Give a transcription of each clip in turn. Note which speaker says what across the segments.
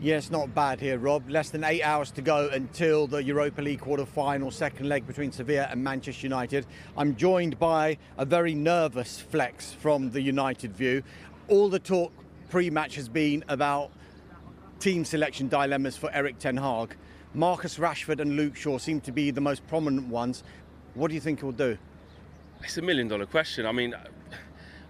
Speaker 1: Yes, not bad here, Rob. Less than 8 hours to go until the Europa League quarter-final, second leg between Sevilla and Manchester United. I'm joined by a very nervous Flex from the United view. All the talk pre-match has been about team selection dilemmas for Erik Ten Hag. Marcus Rashford and Luke Shaw seem to be the most prominent ones. What do you think he'll do?
Speaker 2: It's $1 million question. I mean,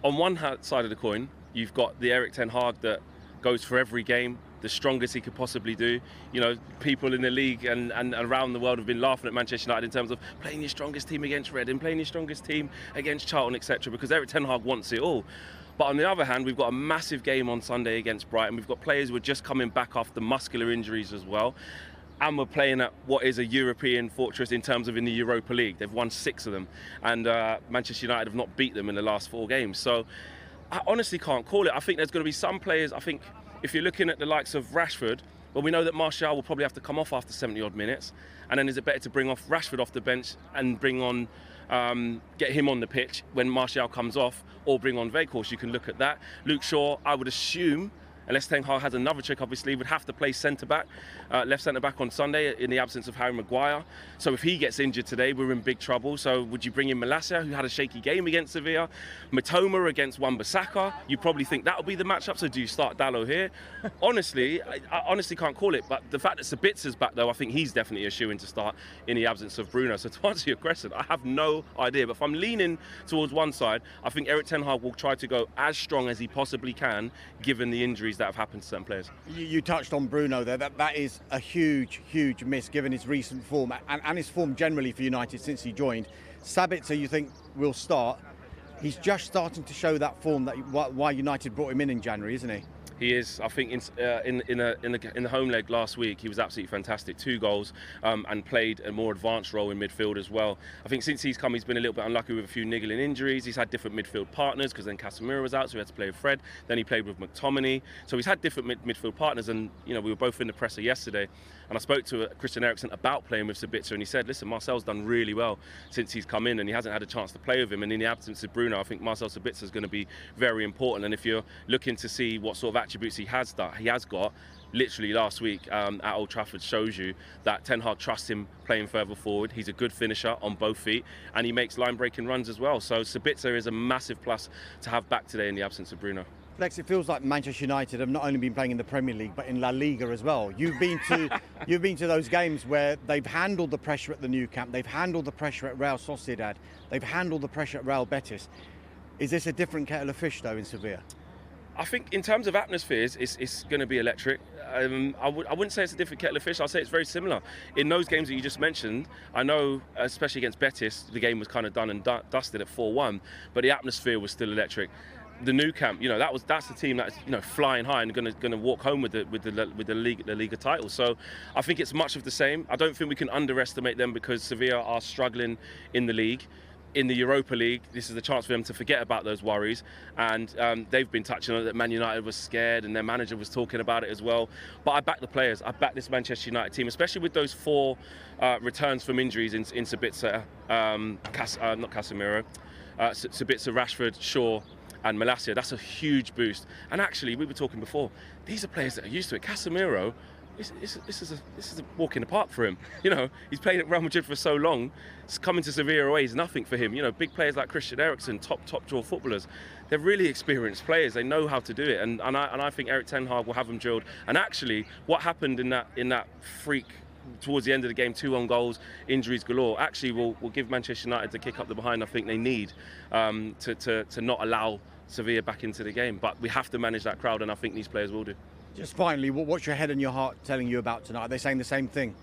Speaker 2: on one side of the coin, you've got the Erik Ten Hag that goes for every game, the strongest he could possibly do. You know, people in the league and around the world have been laughing at Manchester United in terms of playing your strongest team against Reading, playing your strongest team against Charlton, etc. because Erik Ten Hag wants it all. But on the other hand, we've got a massive game on Sunday against Brighton. We've got players who are just coming back after muscular injuries as well. And we're playing at what is a European fortress in terms of in the Europa League. They've won 6 of them. And Manchester United have not beat them in the last 4 games. So I honestly can't call it. I think there's going to be some players, I think, if you're looking at the likes of Rashford, well, we know that Martial will probably have to come off after 70-odd minutes. And then is it better to bring off Rashford off the bench and bring on, get him on the pitch when Martial comes off, or bring on Weghorst? You can look at that. Luke Shaw, I would assume, unless Ten Hag has another trick, obviously, would have to play centre-back, left centre-back on Sunday in the absence of Harry Maguire. So if he gets injured today, we're in big trouble. So would you bring in Malacia, who had a shaky game against Sevilla? Matoma against Wan-Bissaka? You probably think that'll be the matchup, so do you start Dalot here? Honestly, I honestly can't call it. But the fact that Sabitzer's back, though, I think he's definitely a shoo-in to start in the absence of Bruno. So to answer your question, I have no idea. But if I'm leaning towards one side, I think Erik Ten Hag will try to go as strong as he possibly can, given the injuries that have happened to certain players.
Speaker 1: You touched on Bruno there. That is a huge miss given his recent form and his form generally for United since he joined. Sabitzer, you think, will start. He's just starting to show that form that why United brought him in January, isn't he?
Speaker 2: He is. I think in the home leg last week, he was absolutely fantastic. 2 goals and played a more advanced role in midfield as well. I think since he's come, he's been a little bit unlucky with a few niggling injuries. He's had different midfield partners because then Casemiro was out, so he had to play with Fred. Then he played with McTominay. So he's had different midfield partners. And you know, we were both in the presser yesterday, and I spoke to Christian Eriksen about playing with Sabitzer, and he said, "Listen, Marcel's done really well since he's come in, and he hasn't had a chance to play with him. And in the absence of Bruno, I think Marcel Sabitzer is going to be very important. And if you're looking to see what sort of attributes he has got, literally last week at Old Trafford shows you that Ten Hag trusts him playing further forward. He's a good finisher on both feet, and he makes line-breaking runs as well. So Sabitzer is a massive plus to have back today in the absence of Bruno.
Speaker 1: Flex, it feels like Manchester United have not only been playing in the Premier League but in La Liga as well. You've been to those games where they've handled the pressure at the Nou Camp, they've handled the pressure at Real Sociedad, they've handled the pressure at Real Betis. Is this a different kettle of fish though in Sevilla?
Speaker 2: I think in terms of atmospheres, it's going to be electric. I wouldn't say it's a different kettle of fish. I'll say it's very similar. In those games that you just mentioned, I know, especially against Betis, the game was kind of done and dusted at 4-1, but the atmosphere was still electric. The Nou Camp, you know, that's the team that's, you know, flying high and going to walk home with the Liga title. So I think it's much of the same. I don't think we can underestimate them because Sevilla are struggling in the league. In the Europa League, this is a chance for them to forget about those worries, and they've been touching on it that Man United was scared and their manager was talking about it as well. But I back the players. I back this Manchester United team, especially with those 4 returns from injuries in Sabitzer, not Casemiro, Sabitzer, Rashford, Shaw and Malacia. That's a huge boost. And actually, we were talking before, these are players that are used to it. Casemiro, this is a walk in the park for him. You know, he's played at Real Madrid for so long. Coming to Sevilla away is nothing for him. You know, big players like Christian Eriksen, top draw footballers, they're really experienced players. They know how to do it, and I think Erik Ten Hag will have them drilled. And actually, what happened in that freak towards the end of the game, 2 on goals, injuries galore, actually will give Manchester United the kick up the behind I think they need to not allow Sevilla back into the game. But we have to manage that crowd, and I think these players will do.
Speaker 1: Just finally, what's your head and your heart telling you about tonight? Are they saying the same thing?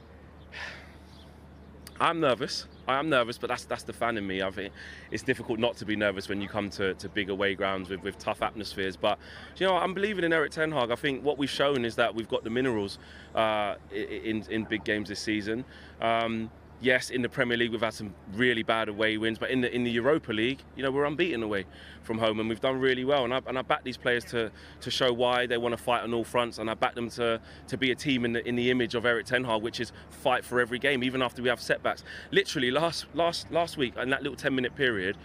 Speaker 2: I'm nervous. I am nervous, but that's the fan in me. I think it's difficult not to be nervous when you come to big away grounds with tough atmospheres. But you know, I'm believing in Erik Ten Hag. I think what we've shown is that we've got the minerals in big games this season. Yes, in the Premier League we've had some really bad away wins, but in the Europa League, you know, we're unbeaten away from home, and we've done really well. And I back these players to show why they want to fight on all fronts, and I back them to be a team in the image of Erik Ten Hag, which is fight for every game, even after we have setbacks. Literally last week in that little 10-minute period,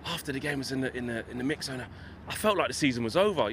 Speaker 2: after the game was in the mix zone, I felt like the season was over.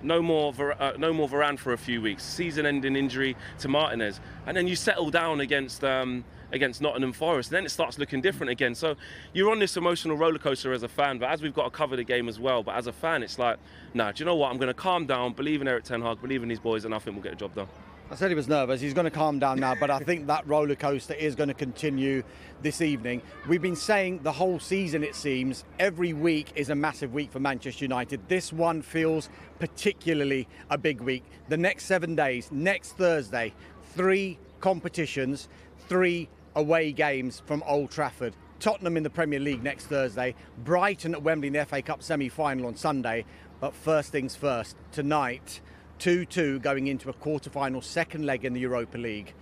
Speaker 2: No more Varane for a few weeks. Season-ending injury to Martinez, and then you settle down against Nottingham Forest, and then it starts looking different again. So you're on this emotional roller coaster as a fan. But as we've got to cover the game as well, but as a fan, it's like, nah, do you know what? I'm going to calm down, believe in Erik ten Hag, believe in these boys, and I think we'll get the job done.
Speaker 1: I said he was nervous. He's going to calm down now, but I think that roller coaster is going to continue this evening. We've been saying the whole season, it seems, every week is a massive week for Manchester United. This one feels particularly a big week. The next 7 days, next Thursday, 3 competitions, 3 away games from Old Trafford. Tottenham in the Premier League next Thursday, Brighton at Wembley in the FA Cup semi-final on Sunday. But first things first, tonight, 2-2 going into a quarter-final second leg in the Europa League.